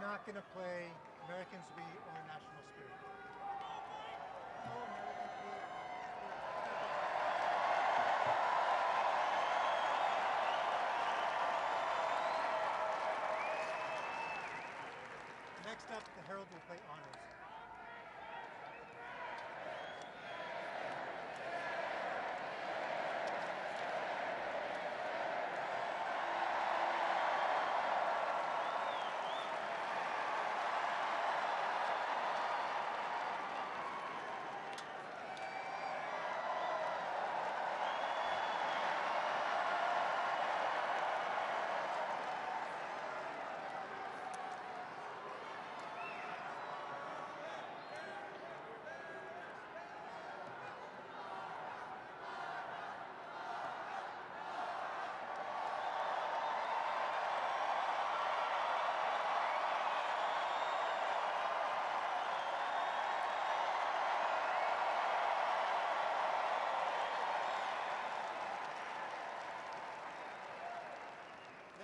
not going to play Americans We or National Spirit. Next up, the Herald will play Honors.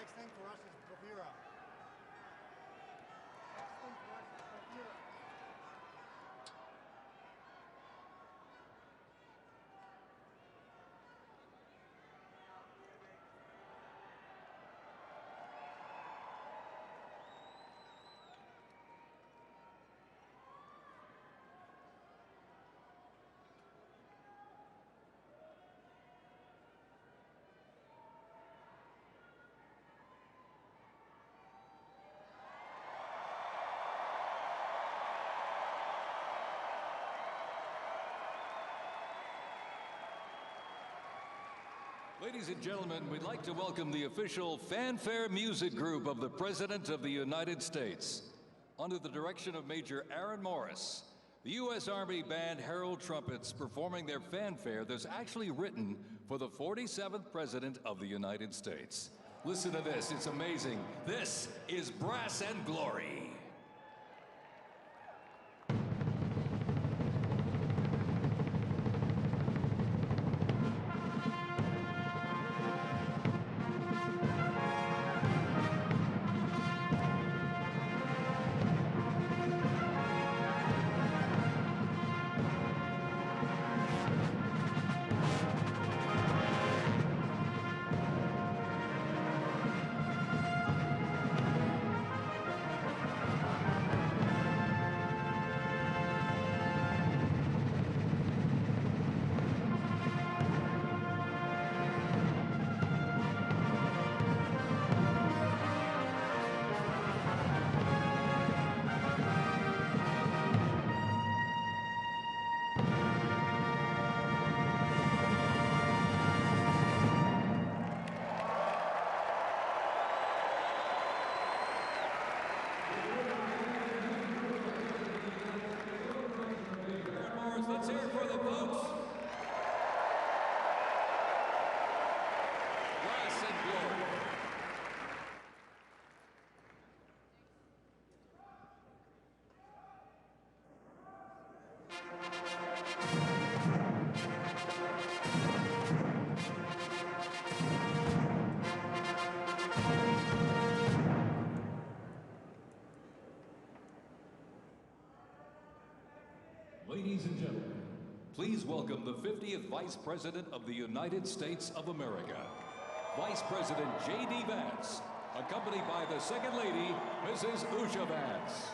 Next thing for us is bravura. Next thing for us is bravura. Ladies and gentlemen, we'd like to welcome the official fanfare music group of the President of the United States. Under the direction of Major Aaron Morris, the U.S. Army Band Herald Trumpets performing their fanfare that's actually written for the 47th President of the United States. Listen to this, it's amazing. This is Brass and Glory. Let's hear it for the folks. Brass and Glory. Ladies and gentlemen, please welcome the 50th Vice President of the United States of America, Vice President J.D. Vance, accompanied by the Second Lady, Mrs. Usha Vance.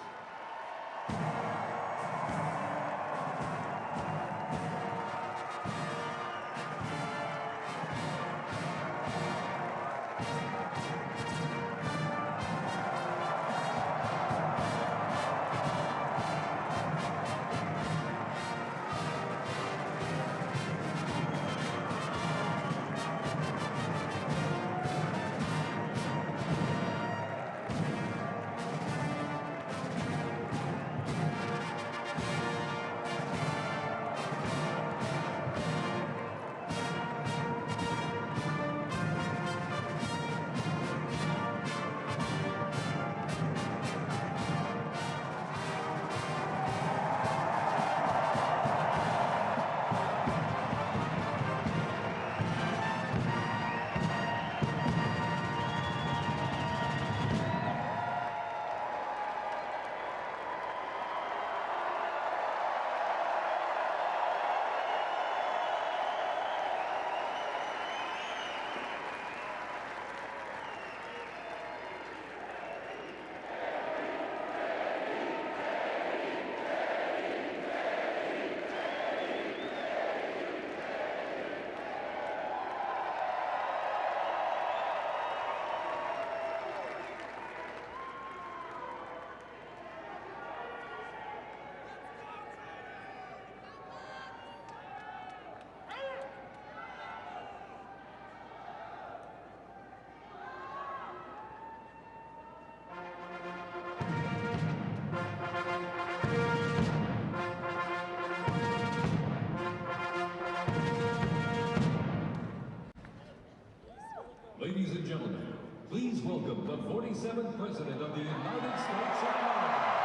Please welcome the 47th President of the United States of America.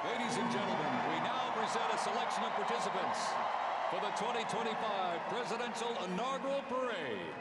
Ladies and gentlemen, we now present a selection of participants for the 2025 Presidential Inaugural Parade.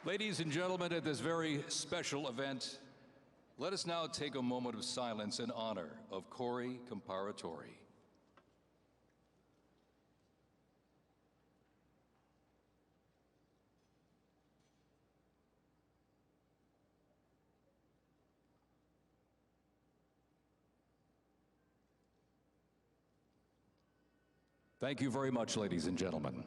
Ladies and gentlemen, at this very special event, let us now take a moment of silence in honor of Corey Comparatori. Thank you very much, ladies and gentlemen.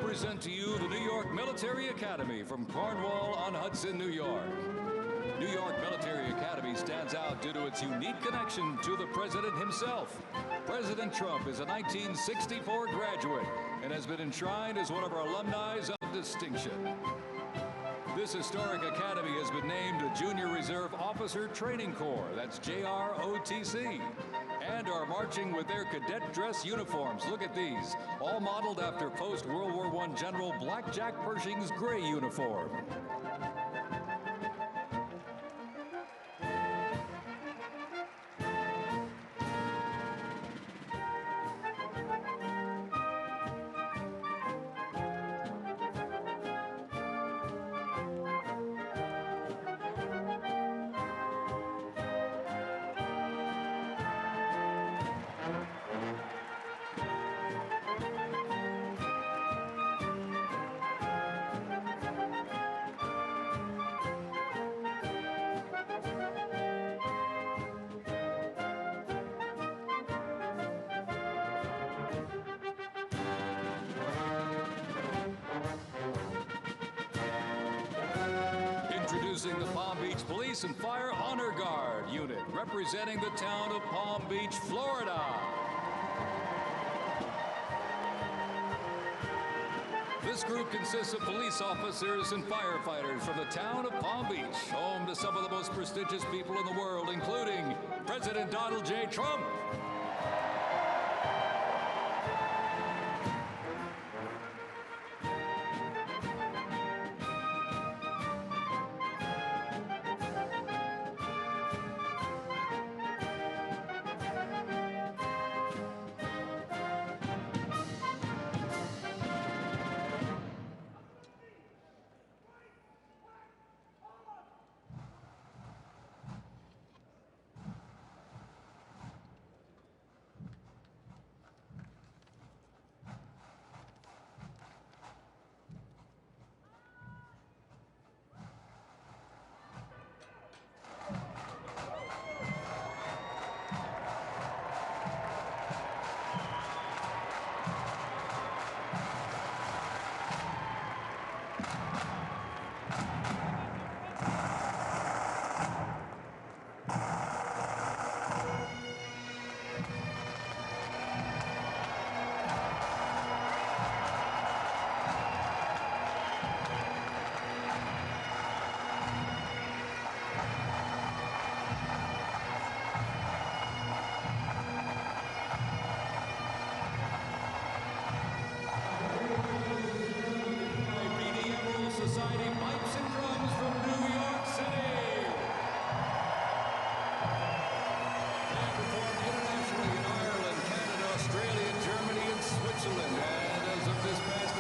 Present to you the New York Military Academy from Cornwall-on-Hudson, New York. New York Military Academy stands out due to its unique connection to the President himself. President Trump is a 1964 graduate and has been enshrined as one of our alumni of distinction. This historic academy has been named the Junior Reserve Officer Training Corps, that's JROTC, and are marching with their cadet dress uniforms. Look at these, all modeled after post-World War I General Blackjack Pershing's gray uniform. Introducing the Palm Beach Police and Fire Honor Guard unit, representing the town of Palm Beach, Florida. This group consists of police officers and firefighters from the town of Palm Beach, home to some of the most prestigious people in the world, including President Donald J. Trump,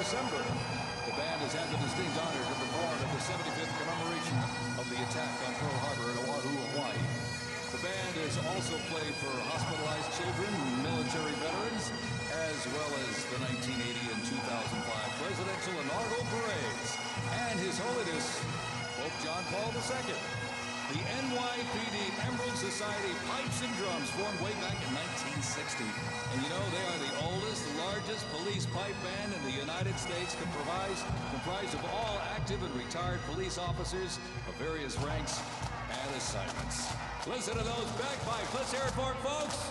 December. The band has had the distinct honor to perform at the 75th commemoration of the attack on Pearl Harbor in Oahu, Hawaii. The band has also played for hospitalized children, military veterans, as well as the 1980 and 2005 presidential inaugural parades, and His Holiness Pope John Paul II. The NYPD Emerald Society Pipes and Drums formed way back in 1960. And you know, they are the oldest, largest police pipe band in the United States, comprised of all active and retired police officers of various ranks and assignments. Listen to those bagpipes. Let's hear it for it, folks.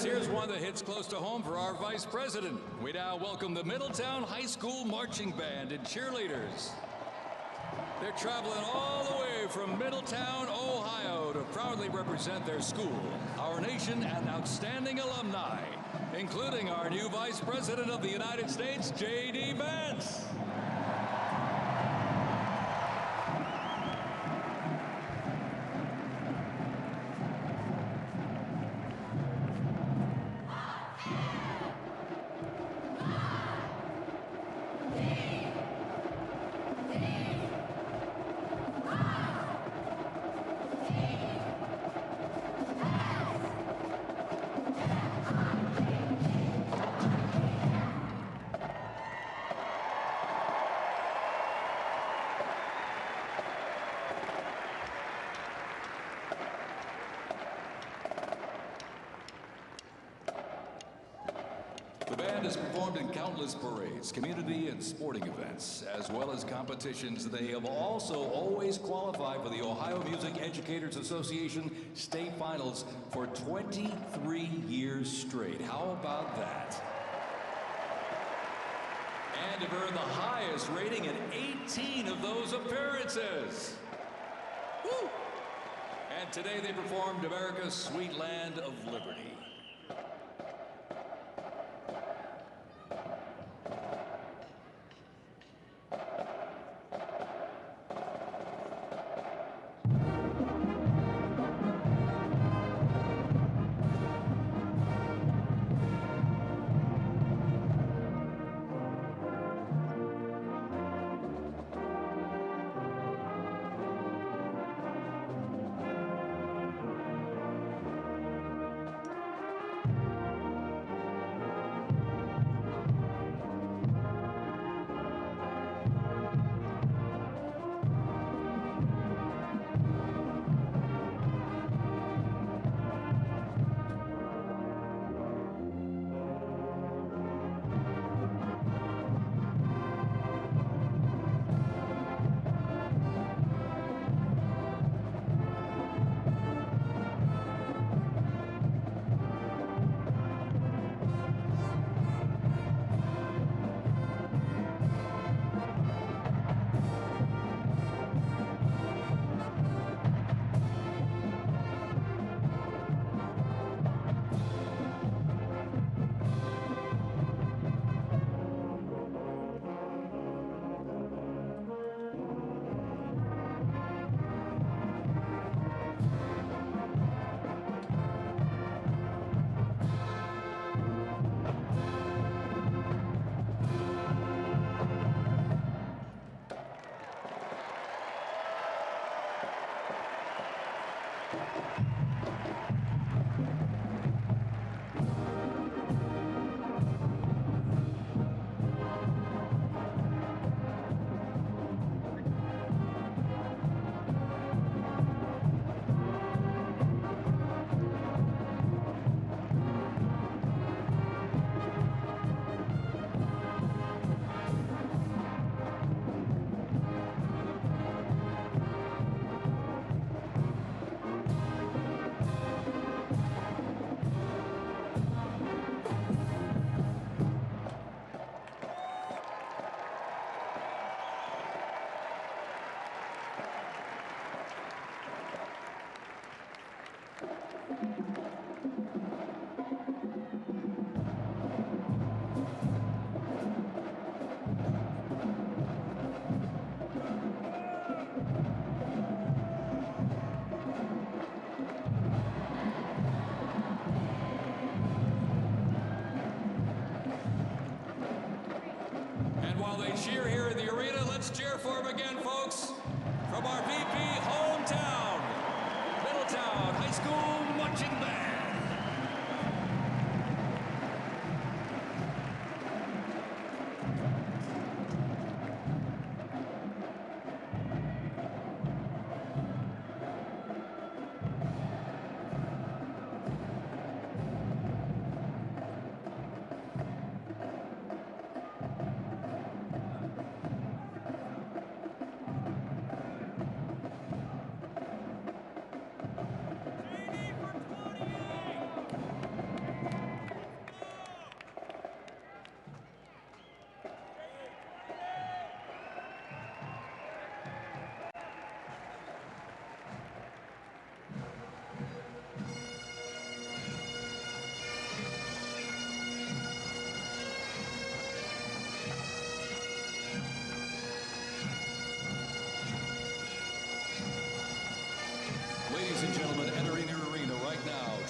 Here's one that hits close to home for our Vice President. We now welcome the Middletown High School Marching Band and cheerleaders. They're traveling all the way from Middletown, Ohio to proudly represent their school, our nation, and outstanding alumni, including our new Vice President of the United States, J.D. Vance. The band has performed in countless parades, community and sporting events, as well as competitions. They have also always qualified for the Ohio Music Educators Association state finals for 23 years straight. How about that? And have earned the highest rating in 18 of those appearances. Woo! And today they performed America's Sweet Land of Liberty.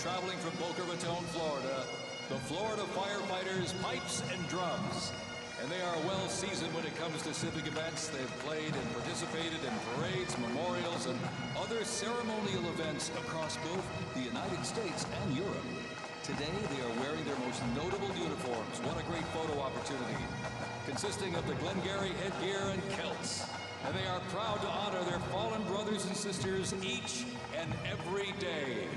traveling from Boca Raton, Florida, the Florida Firefighters Pipes and Drums. And they are well seasoned when it comes to civic events. They've played and participated in parades, memorials, and other ceremonial events across both the United States and Europe. Today, they are wearing their most notable uniforms. What a great photo opportunity. Consisting of the Glengarry headgear and kilts. And they are proud to honor their fallen brothers and sisters each and every day.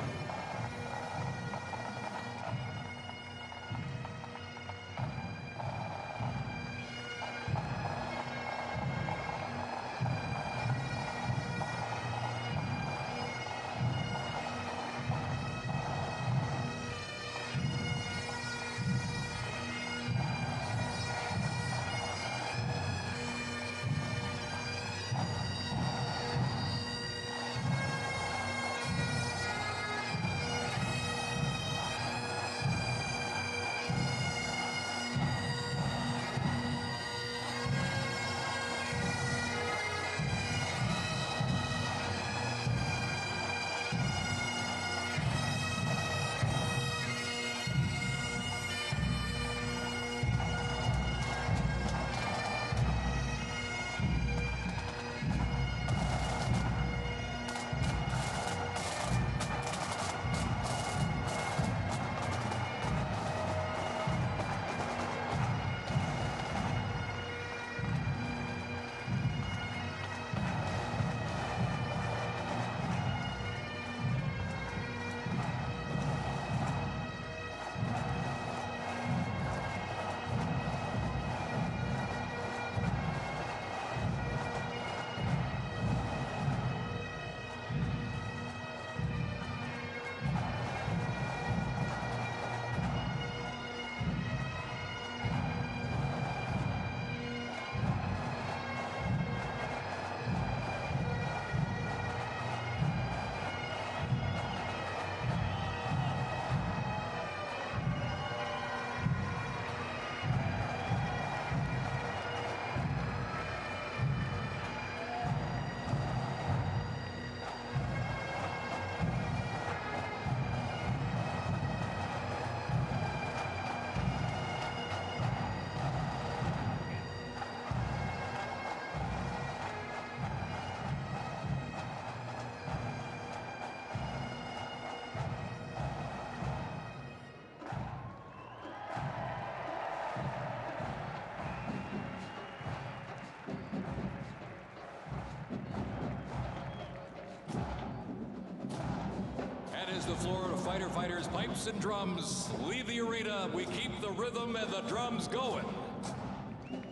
As the Florida Firefighters Pipes and Drums leave the arena, we keep the rhythm and the drums going.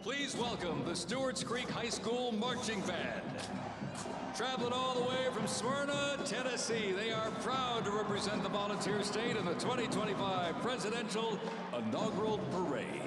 Please welcome the Stewart's Creek High School Marching Band. Traveling all the way from Smyrna, Tennessee, they are proud to represent the volunteer state in the 2025 Presidential Inaugural Parade.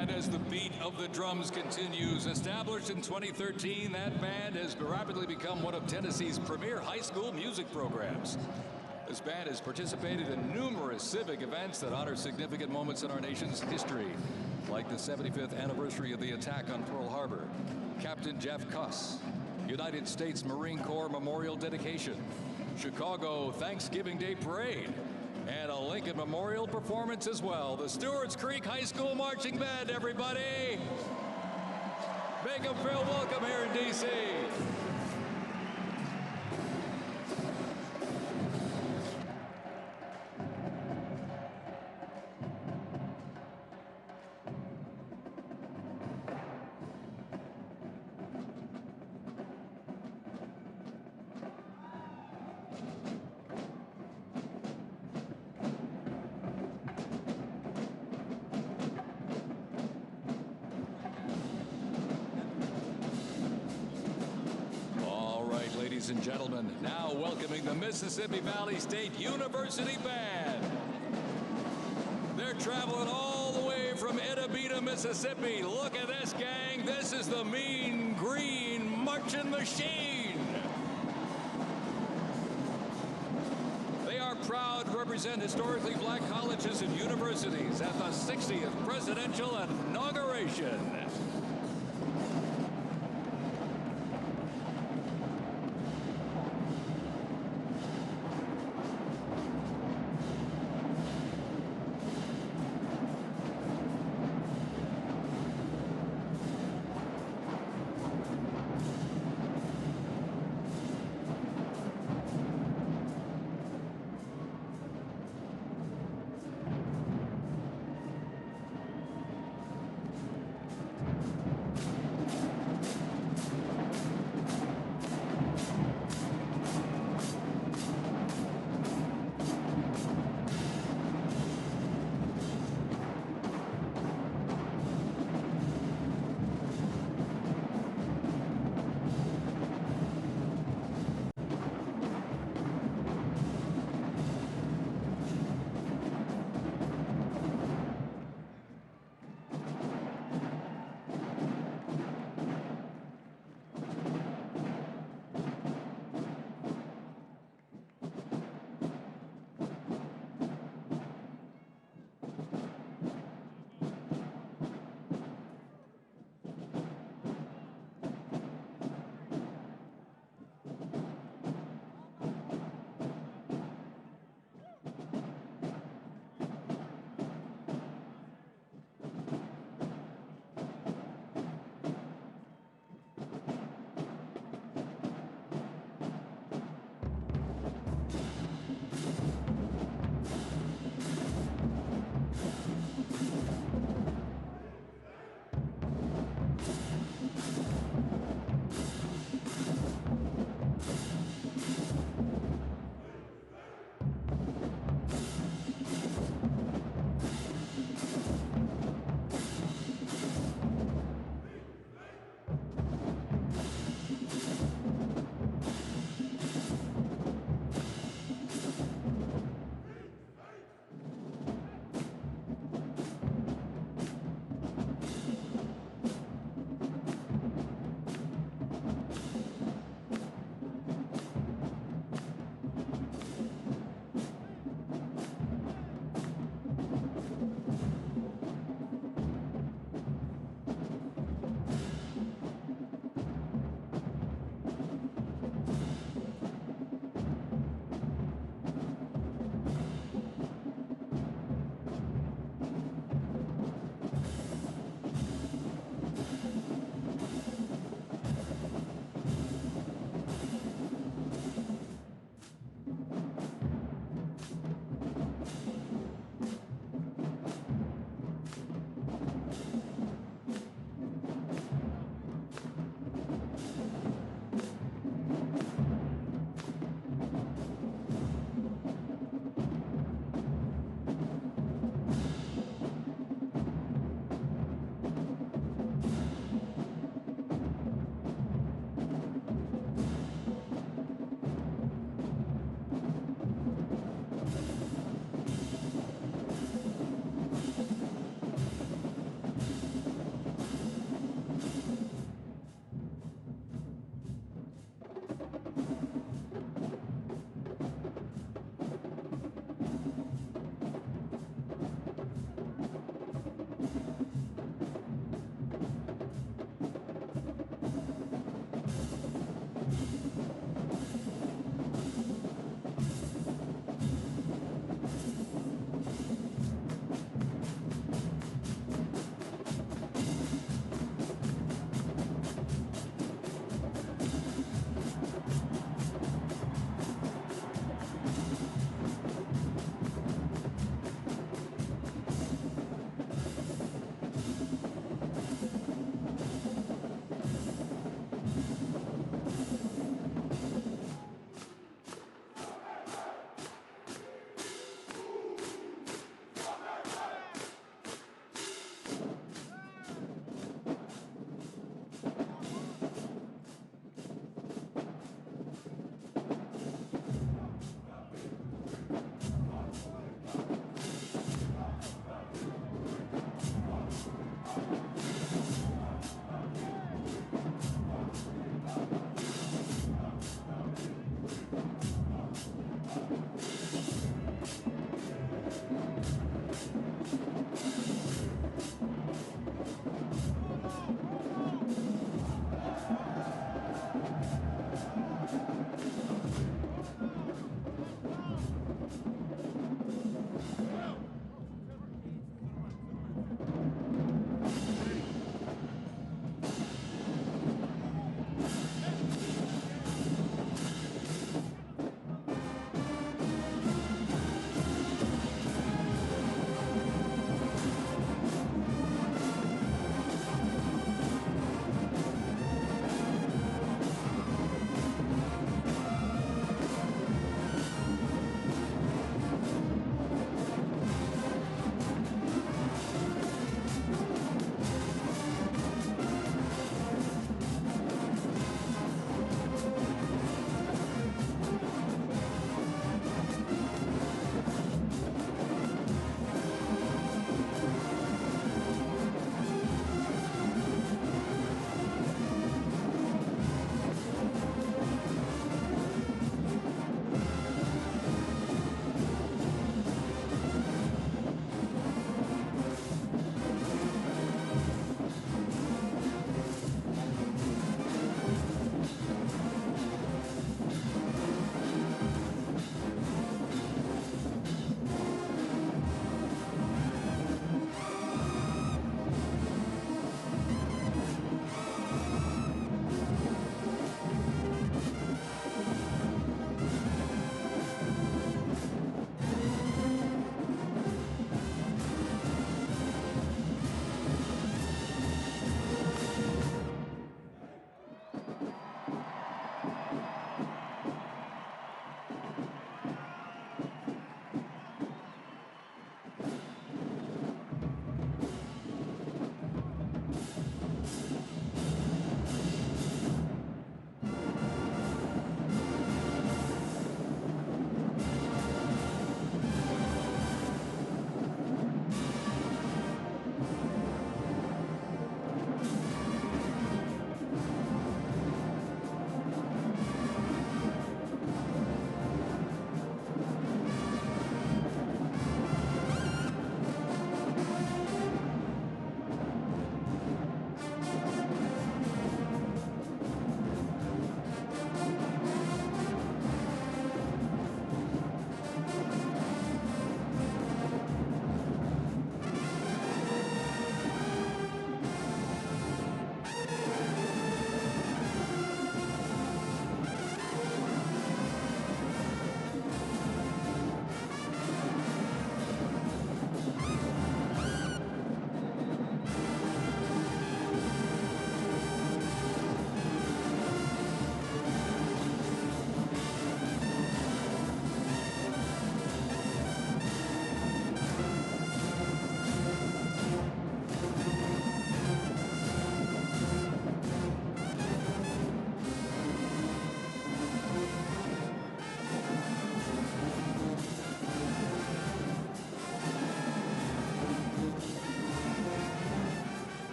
And as the beat of the drums continues, established in 2013, that band has rapidly become one of Tennessee's premier high school music programs. This band has participated in numerous civic events that honor significant moments in our nation's history, like the 75th anniversary of the attack on Pearl Harbor, Captain Jeff Cuss, United States Marine Corps Memorial Dedication, Chicago Thanksgiving Day Parade, and a Lincoln Memorial performance as well. The Stewart's Creek High School Marching Band, everybody. Make them feel welcome here in D.C. Ladies and gentlemen, now welcoming the Mississippi Valley State University Band. They're traveling all the way from Itabita, Mississippi. Look at this, gang. This is the Mean Green Marching Machine. They are proud to represent historically black colleges and universities at the 60th Presidential Inauguration.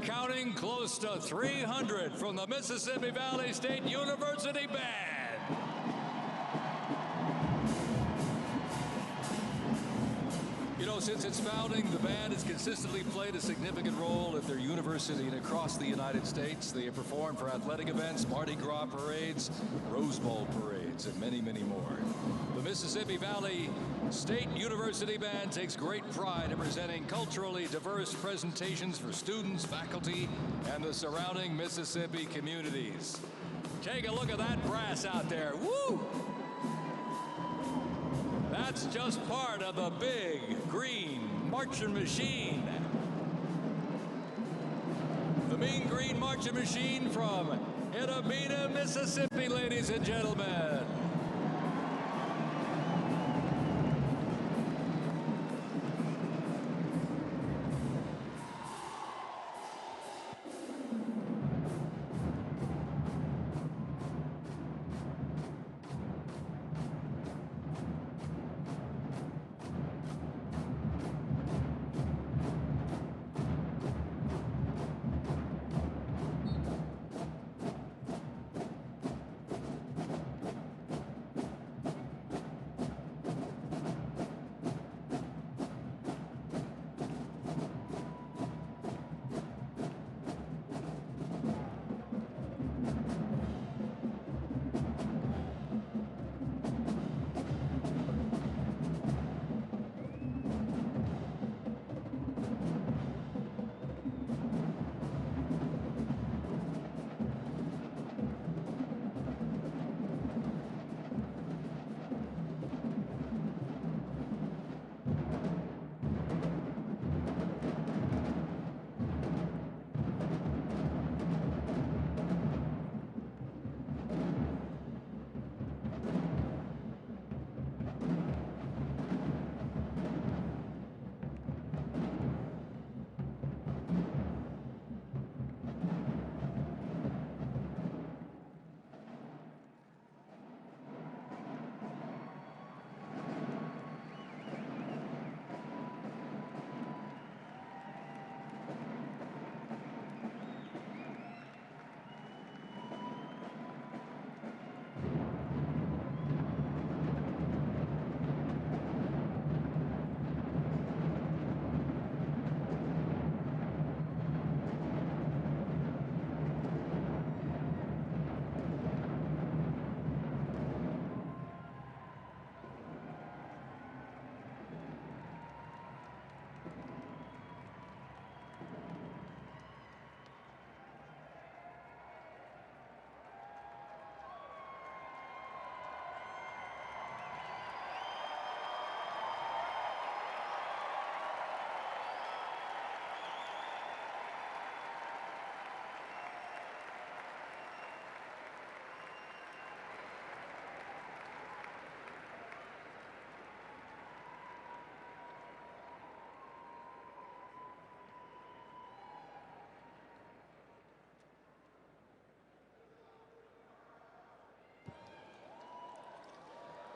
counting close to 300 from the Mississippi Valley State University Band. You know, since its founding, the band has consistently played a significant role at their university and across the United States. They have performed for athletic events, Mardi Gras parades, Rose Bowl parades, and many, many more. The Mississippi Valley State University Band takes great pride in presenting culturally diverse presentations for students, faculty, and the surrounding Mississippi communities. Take a look at that brass out there. Woo! That's just part of the big green marching machine. The Mean Green Marching Machine from Inauguration, Mississippi, ladies and gentlemen.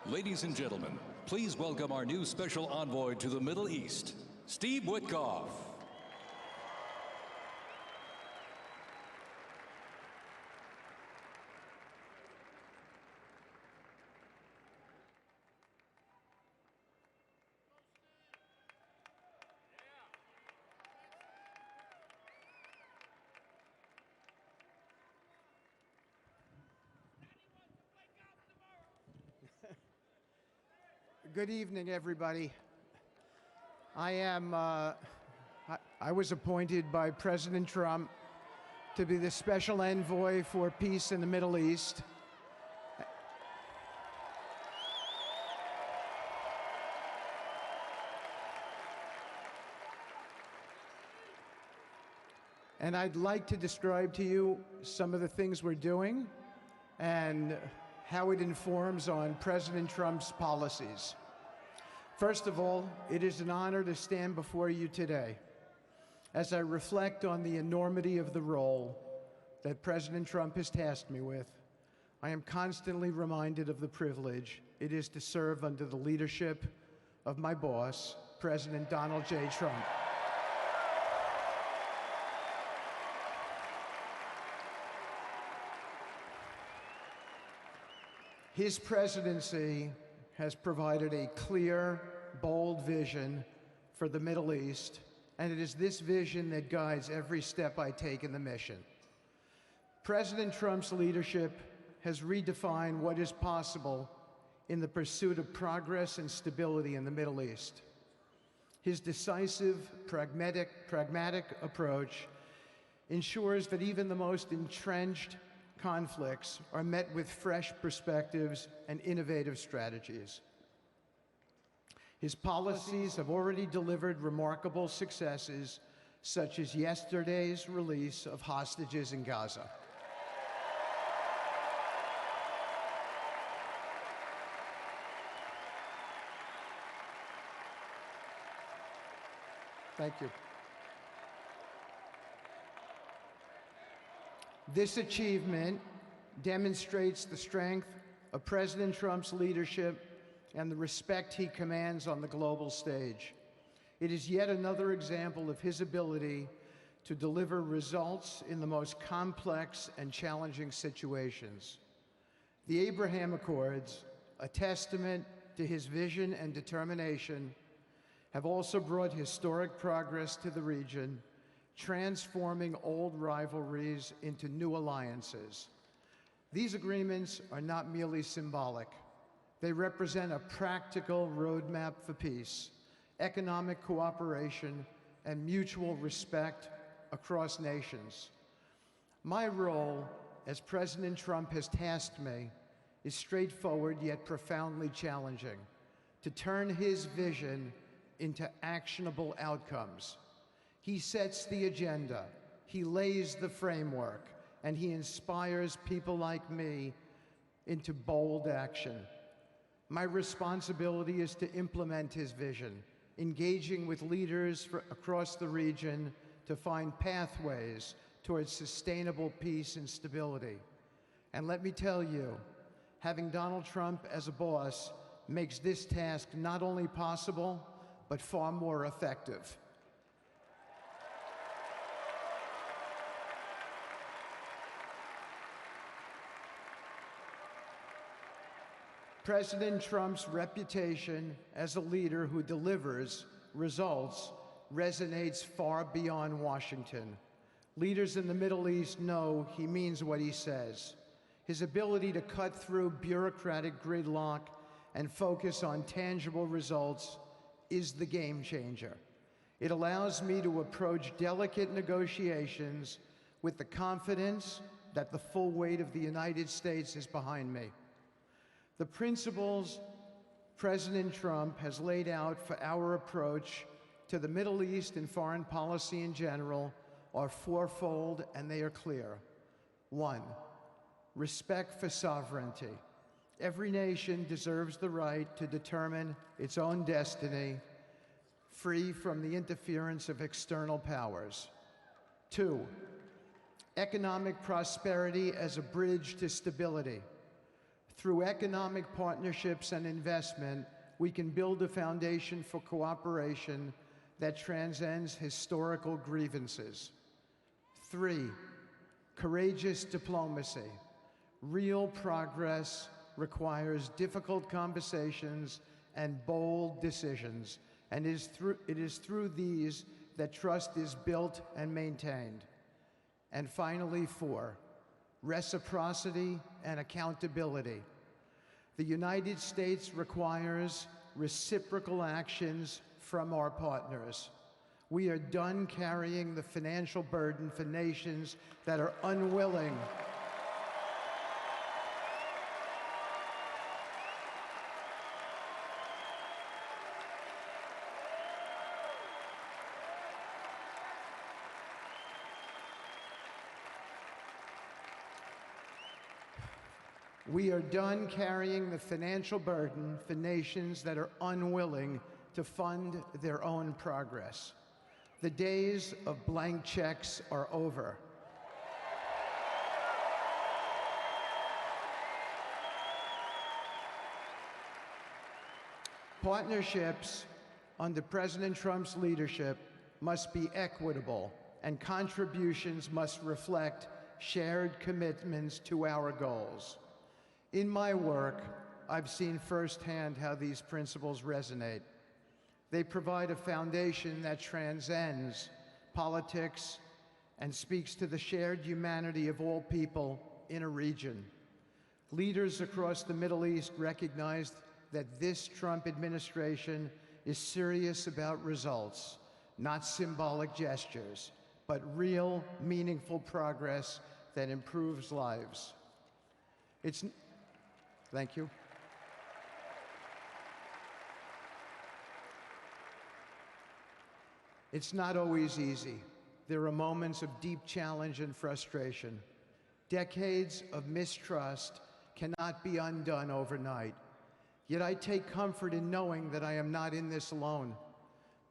Ladies and gentlemen, please welcome our new special envoy to the Middle East, Steve Witkoff. Good evening, everybody. I was appointed by President Trump to be the special envoy for peace in the Middle East. And I'd like to describe to you some of the things we're doing and how it informs on President Trump's policies. First of all, it is an honor to stand before you today as I reflect on the enormity of the role that President Trump has tasked me with. I am constantly reminded of the privilege it is to serve under the leadership of my boss, President Donald J. Trump. His presidency has provided a clear, bold vision for the Middle East, and it is this vision that guides every step I take in the mission. President Trump's leadership has redefined what is possible in the pursuit of progress and stability in the Middle East. His decisive, pragmatic approach ensures that even the most entrenched conflicts are met with fresh perspectives and innovative strategies. His policies have already delivered remarkable successes, such as yesterday's release of hostages in Gaza. Thank you. This achievement demonstrates the strength of President Trump's leadership and the respect he commands on the global stage. It is yet another example of his ability to deliver results in the most complex and challenging situations. The Abraham Accords, a testament to his vision and determination, have also brought historic progress to the region, transforming old rivalries into new alliances. These agreements are not merely symbolic. They represent a practical roadmap for peace, economic cooperation, and mutual respect across nations. My role, as President Trump has tasked me, is straightforward yet profoundly challenging: to turn his vision into actionable outcomes. He sets the agenda, he lays the framework, and he inspires people like me into bold action. My responsibility is to implement his vision, engaging with leaders across the region to find pathways towards sustainable peace and stability. And let me tell you, having Donald Trump as a boss makes this task not only possible, but far more effective. President Trump's reputation as a leader who delivers results resonates far beyond Washington. Leaders in the Middle East know he means what he says. His ability to cut through bureaucratic gridlock and focus on tangible results is the game changer. It allows me to approach delicate negotiations with the confidence that the full weight of the United States is behind me. The principles President Trump has laid out for our approach to the Middle East and foreign policy in general are fourfold, and they are clear. 1, respect for sovereignty. Every nation deserves the right to determine its own destiny, free from the interference of external powers. 2, economic prosperity as a bridge to stability. Through economic partnerships and investment, we can build a foundation for cooperation that transcends historical grievances. 3, courageous diplomacy. Real progress requires difficult conversations and bold decisions, and it is through these that trust is built and maintained. And finally, 4, reciprocity and accountability. The United States requires reciprocal actions from our partners. We are done carrying the financial burden for nations that are unwilling We are done carrying the financial burden for nations that are unwilling to fund their own progress. The days of blank checks are over. Partnerships under President Trump's leadership must be equitable, and contributions must reflect shared commitments to our goals. In my work, I've seen firsthand how these principles resonate. They provide a foundation that transcends politics and speaks to the shared humanity of all people in a region. Leaders across the Middle East recognized that this Trump administration is serious about results, not symbolic gestures, but real, meaningful progress that improves lives. Thank you. It's not always easy. There are moments of deep challenge and frustration. Decades of mistrust cannot be undone overnight. Yet I take comfort in knowing that I am not in this alone.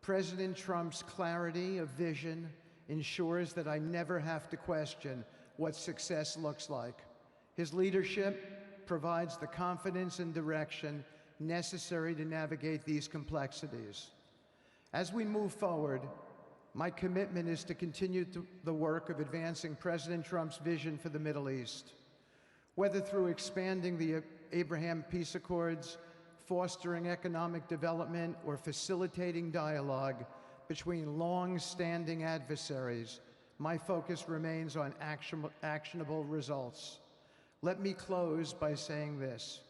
President Trump's clarity of vision ensures that I never have to question what success looks like. His leadership provides the confidence and direction necessary to navigate these complexities. As we move forward, my commitment is to continue the work of advancing President Trump's vision for the Middle East. Whether through expanding the Abraham Peace Accords, fostering economic development, or facilitating dialogue between long-standing adversaries, my focus remains on actionable results. Let me close by saying this: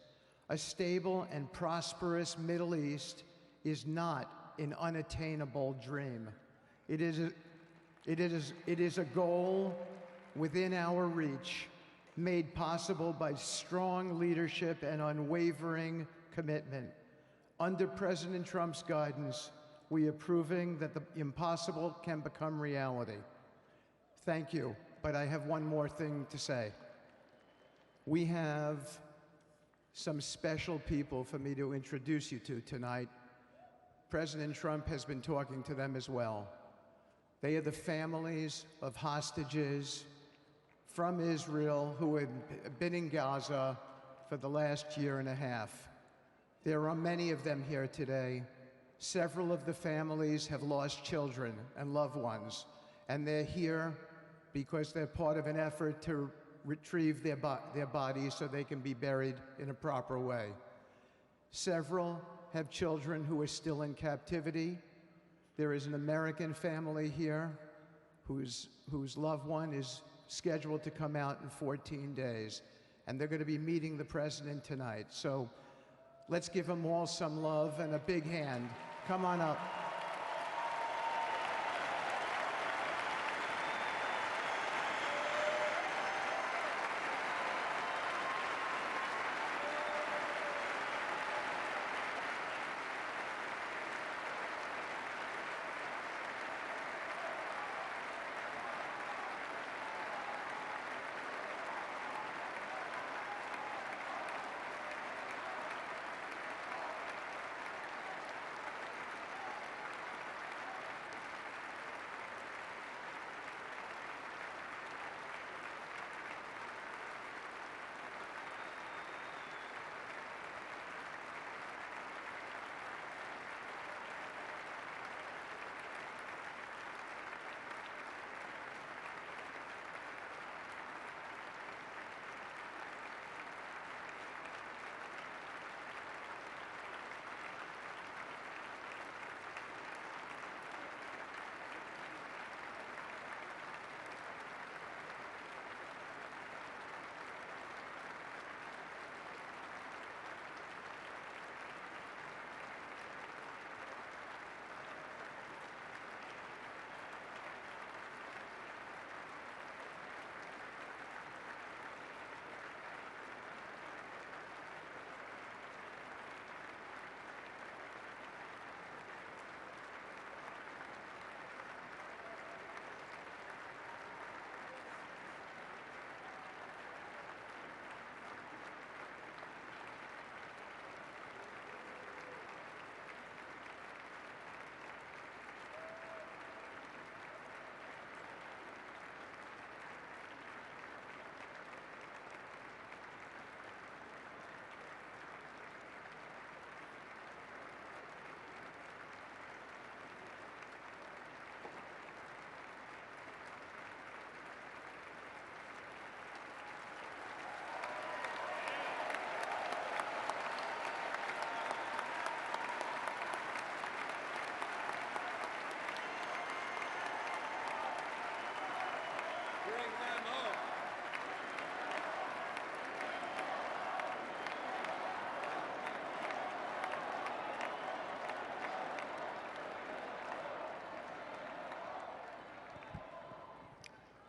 a stable and prosperous Middle East is not an unattainable dream. It is a goal within our reach, made possible by strong leadership and unwavering commitment. Under President Trump's guidance, we are proving that the impossible can become reality. Thank you, but I have one more thing to say. We have some special people for me to introduce you to tonight. President Trump has been talking to them as well. They are the families of hostages from Israel who have been in Gaza for the last year and a half. There are many of them here today. Several of the families have lost children and loved ones, and they're here because they're part of an effort to retrieve their bodies so they can be buried in a proper way. Several have children who are still in captivity. There is an American family here whose loved one is scheduled to come out in 14 days, and they're going to be meeting the president tonight. So let's give them all some love and a big hand. Come on up.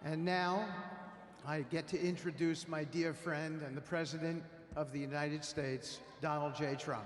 And now, I get to introduce my dear friend and the President of the United States, Donald J. Trump.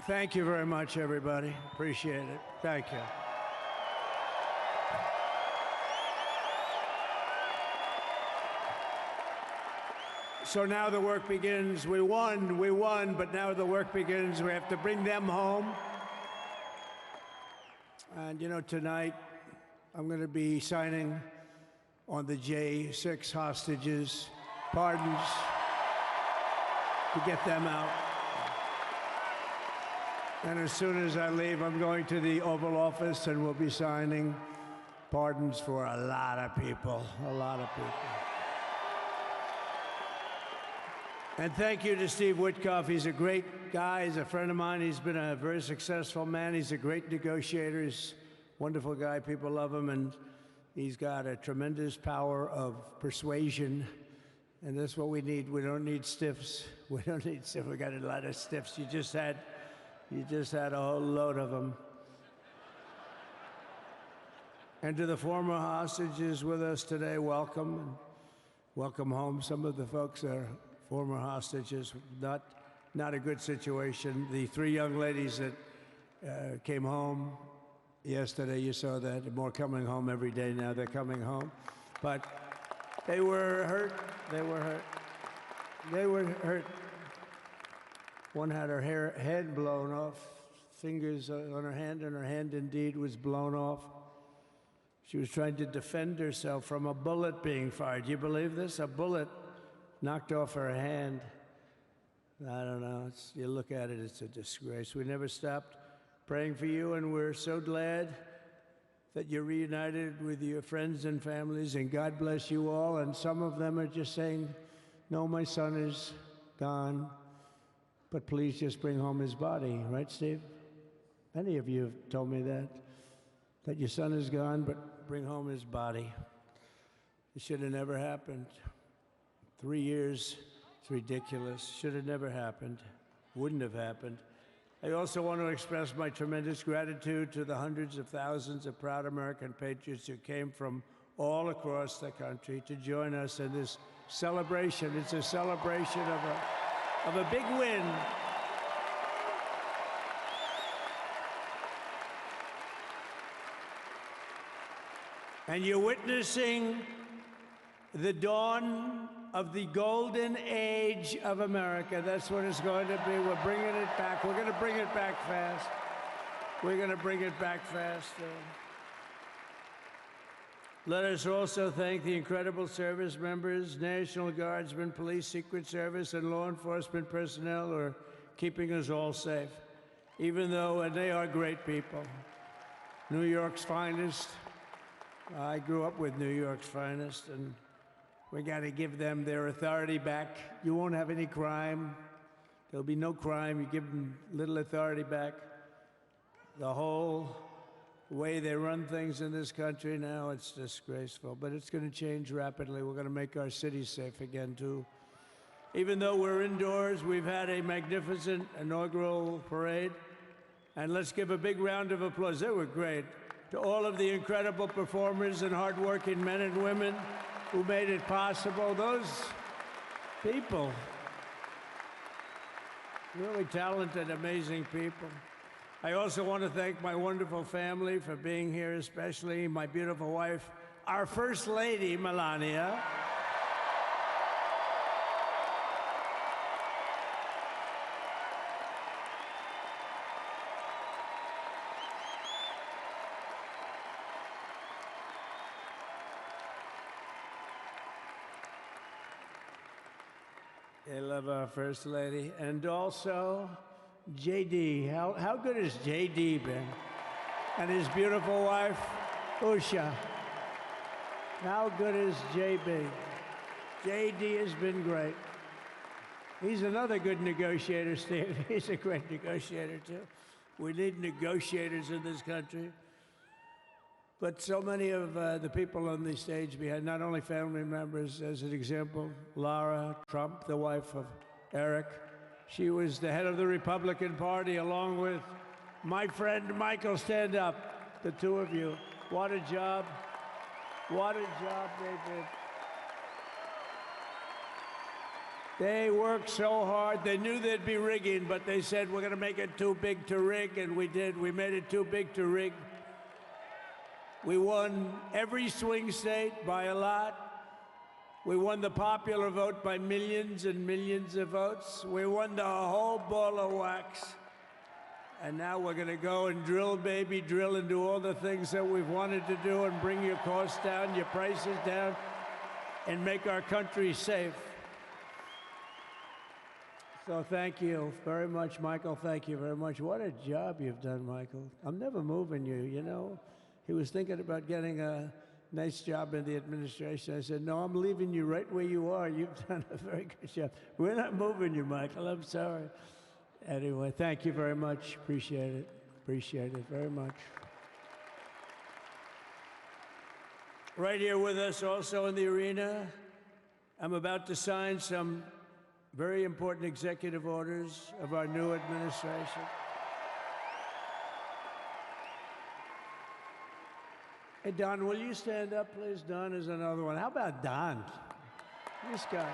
Thank you very much, everybody. Appreciate it. Thank you. So now the work begins. We won, but now the work begins. We have to bring them home. And you know, tonight I'm going to be signing on the J6 hostages, pardons, to get them out. And as soon as I leave, I'm going to the Oval Office and we'll be signing pardons for a lot of people, a lot of people. And thank you to Steve Witkoff. He's a great guy. He's a friend of mine. He's been a very successful man. He's a great negotiator. He's a wonderful guy. People love him. And he's got a tremendous power of persuasion. And that's what we need. We don't need stiffs. We don't need stiffs. We got a lot of stiffs. You just had a whole load of them. And to the former hostages with us today, welcome. And welcome home. Some of the folks are former hostages. Not a good situation. The three young ladies that came home yesterday, you saw that. More coming home every day now. They're coming home. But they were hurt. They were hurt. They were hurt. One had her head blown off, fingers on her hand, and her hand indeed was blown off. She was trying to defend herself from a bullet being fired. Do you believe this? A bullet knocked off her hand. I don't know. You look at it, it's a disgrace. We never stopped praying for you, and we're so glad that you're reunited with your friends and families, and God bless you all. And some of them are just saying, no, my son is gone. But please just bring home his body, right, Steve? Many of you have told me that your son is gone, but bring home his body. It should have never happened. 3 years, it's ridiculous. Should have never happened. Wouldn't have happened. I also want to express my tremendous gratitude to the hundreds of thousands of proud American patriots who came from all across the country to join us in this celebration. It's a celebration of a big win. And you're witnessing the dawn of the golden age of America. That's what it's going to be. We're bringing it back. We're going to bring it back fast. We're going to bring it back fast. Let us also thank the incredible service members, National Guardsmen, police, Secret Service, and law enforcement personnel who are keeping us all safe, even though, and they are great people. New York's finest. I grew up with New York's finest, and we got to give them their authority back. You won't have any crime. There'll be no crime. You give them little authority back. The whole way they run things in this country now, it's disgraceful. But it's going to change rapidly. We're going to make our cities safe again, too. Even though we're indoors, we've had a magnificent inaugural parade. And let's give a big round of applause. They were great. To all of the incredible performers and hardworking men and women who made it possible. Those people, really talented, amazing people. I also want to thank my wonderful family for being here, especially my beautiful wife, our First Lady, Melania. I love our First Lady. And also, JD. How good has JD been? And his beautiful wife, Usha. How good is JB? JD has been great. He's another good negotiator, Steve. He's a great negotiator, too. We need negotiators in this country. But so many of the people on the stage behind, not only family members, as an example, Lara Trump, the wife of Eric, she was the head of the Republican Party along with my friend Michael. Stand up, the two of you. What a job. What a job they did. They worked so hard. They knew there'd be rigging, but they said, we're going to make it too big to rig, and we did. We made it too big to rig. We won every swing state by a lot. We won the popular vote by millions and millions of votes. We won the whole ball of wax. And now we're going to go and drill, baby, drill, and do all the things that we've wanted to do and bring your costs down, your prices down, and make our country safe. So thank you very much, Michael. Thank you very much. What a job you've done, Michael. I'm never moving you, you know. He was thinking about getting a nice job in the administration. I said, no, I'm leaving you right where you are. You've done a very good job. We're not moving you, Michael. I'm sorry. Anyway, thank you very much. Appreciate it. Appreciate it very much. Right here with us also in the arena, I'm about to sign some very important executive orders of our new administration. Hey, Don, will you stand up, please? Don is another one. How about Don? This guy.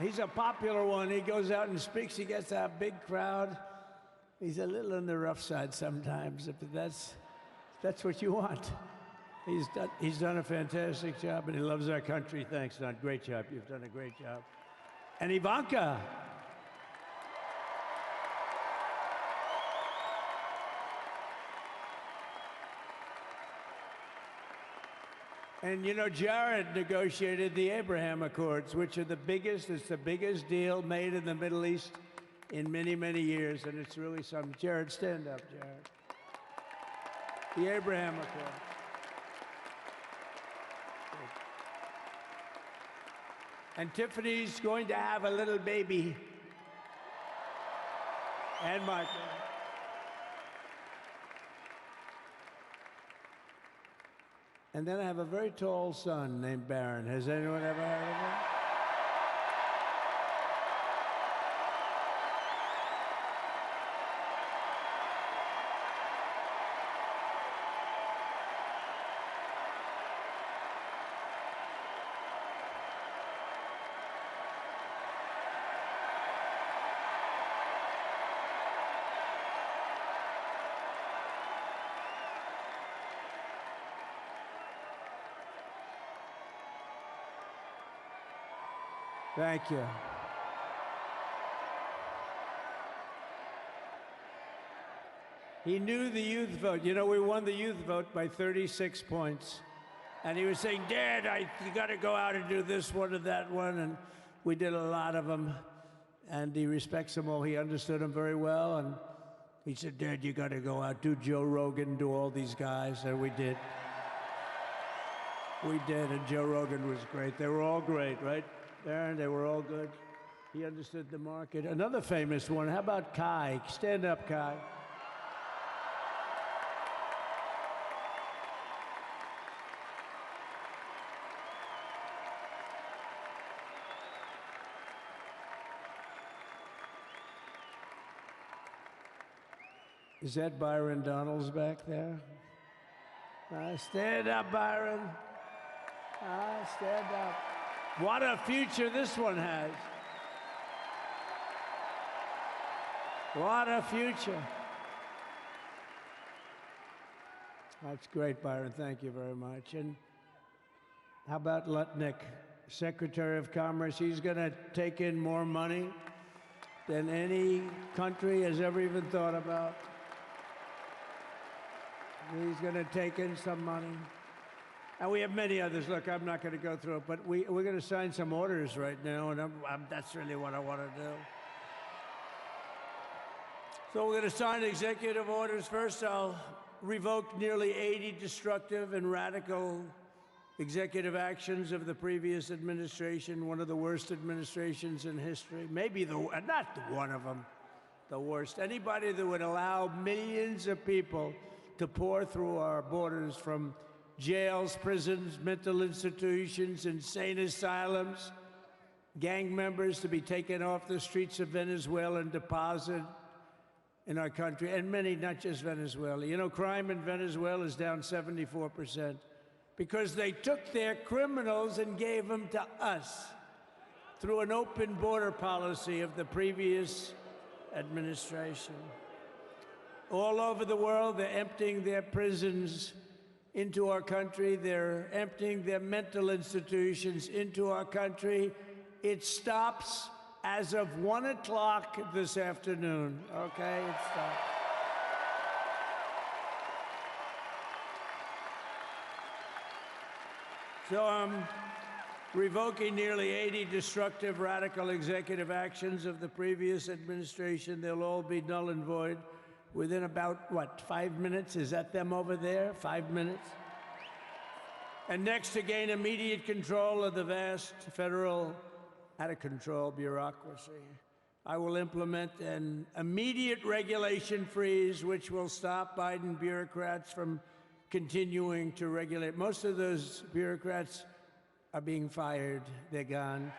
He's a popular one. He goes out and speaks. He gets a big crowd. He's a little on the rough side sometimes, but that's what you want. He's done a fantastic job, and he loves our country. Thanks, Don. Great job. You've done a great job. And Ivanka. And you know, Jared negotiated the Abraham Accords, which are the biggest, it's the biggest deal made in the Middle East in many, many years, and it's really something. Jared, stand up, Jared. The Abraham Accords. And Tiffany's going to have a little baby. And Michael. And then I have a very tall son named Barron. Has anyone ever heard of him? Thank you. He knew the youth vote. You know, we won the youth vote by 36 points. And he was saying, Dad, you got to go out and do this one or that one. And we did a lot of them. And he respects them all. He understood them very well. And he said, Dad, you got to go out, do Joe Rogan, do all these guys. And we did. We did. And Joe Rogan was great. They were all great, right? Aaron, they were all good. He understood the market. Another famous one, how about Kai? Stand up, Kai. Is that Byron Donalds back there? Stand up, Byron. Stand up. What a future this one has. What a future. That's great, Byron. Thank you very much. And how about Lutnick, Secretary of Commerce? He's going to take in more money than any country has ever even thought about. He's going to take in some money. And we have many others. Look, I'm not going to go through it, but we're going to sign some orders right now, and that's really what I want to do. So we're going to sign executive orders. First, I'll revoke nearly 80 destructive and radical executive actions of the previous administration, one of the worst administrations in history. Maybe not one of them, the worst. Anybody that would allow millions of people to pour through our borders from jails, prisons, mental institutions, insane asylums, gang members to be taken off the streets of Venezuela and deposited in our country, and many, not just Venezuela. You know, crime in Venezuela is down 74% because they took their criminals and gave them to us through an open border policy of the previous administration. All over the world, they're emptying their prisons into our country. They're emptying their mental institutions into our country. It stops as of 1 o'clock this afternoon, okay? It stops. So I'm revoking nearly 80 destructive, radical executive actions of the previous administration. They'll all be null and void within about, what, 5 minutes? Is that them over there? 5 minutes? And next, to gain immediate control of the vast federal, out-of-control bureaucracy, I will implement an immediate regulation freeze, which will stop Biden bureaucrats from continuing to regulate. Most of those bureaucrats are being fired. They're gone.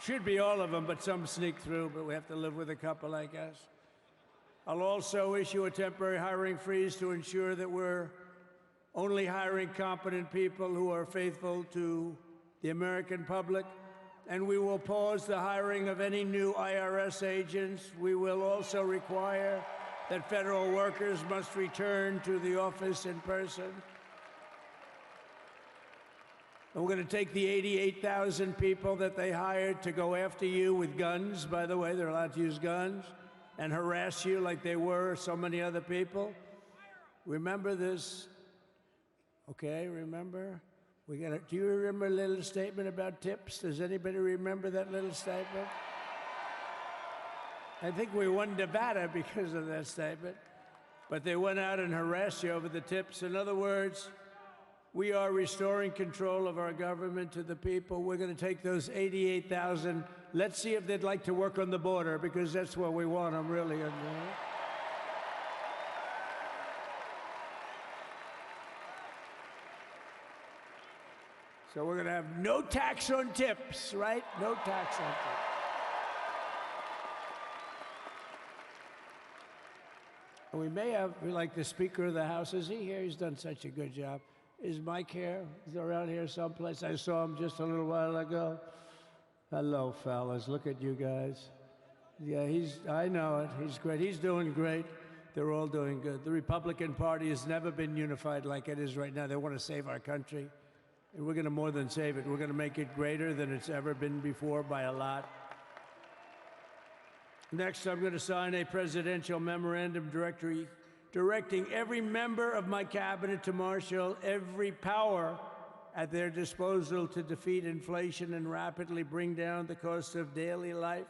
Should be all of them, but some sneak through, but we have to live with a couple, I guess. I'll also issue a temporary hiring freeze to ensure that we're only hiring competent people who are faithful to the American public, and we will pause the hiring of any new IRS agents. We will also require that federal workers must return to the office in person. And we're going to take the 88,000 people that they hired to go after you with guns. By the way, they're allowed to use guns and harass you like they were so many other people. Remember this. Okay, remember? Do you remember a little statement about tips? Does anybody remember that little statement? I think we won Nevada because of that statement. But they went out and harassed you over the tips. In other words, we are restoring control of our government to the people. We're going to take those 88,000. Let's see if they'd like to work on the border, because that's where we want them, really. So we're going to have no tax on tips, right? No tax on tips. And we may have, like the Speaker of the House, is he here? He's done such a good job. Is Mike here? He's around here someplace. I saw him just a little while ago. Hello, fellas. Look at you guys. Yeah, I know it. He's great. He's doing great. They're all doing good. The Republican Party has never been unified like it is right now. They want to save our country. And we're going to more than save it. We're going to make it greater than it's ever been before by a lot. Next, I'm going to sign a presidential memorandum directing every member of my cabinet to marshal every power at their disposal to defeat inflation and rapidly bring down the cost of daily life,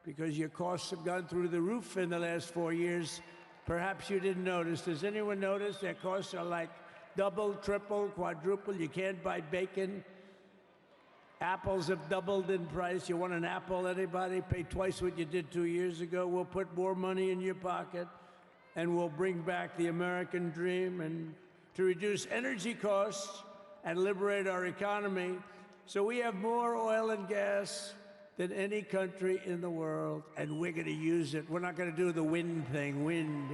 because your costs have gone through the roof in the last 4 years. Perhaps you didn't notice. Does anyone notice their costs are like double, triple, quadruple? You can't buy bacon. Apples have doubled in price. You want an apple, anybody? Pay twice what you did 2 years ago. We'll put more money in your pocket, and we'll bring back the American dream and to reduce energy costs and liberate our economy. So we have more oil and gas than any country in the world, and we're going to use it. We're not going to do the wind thing. Wind.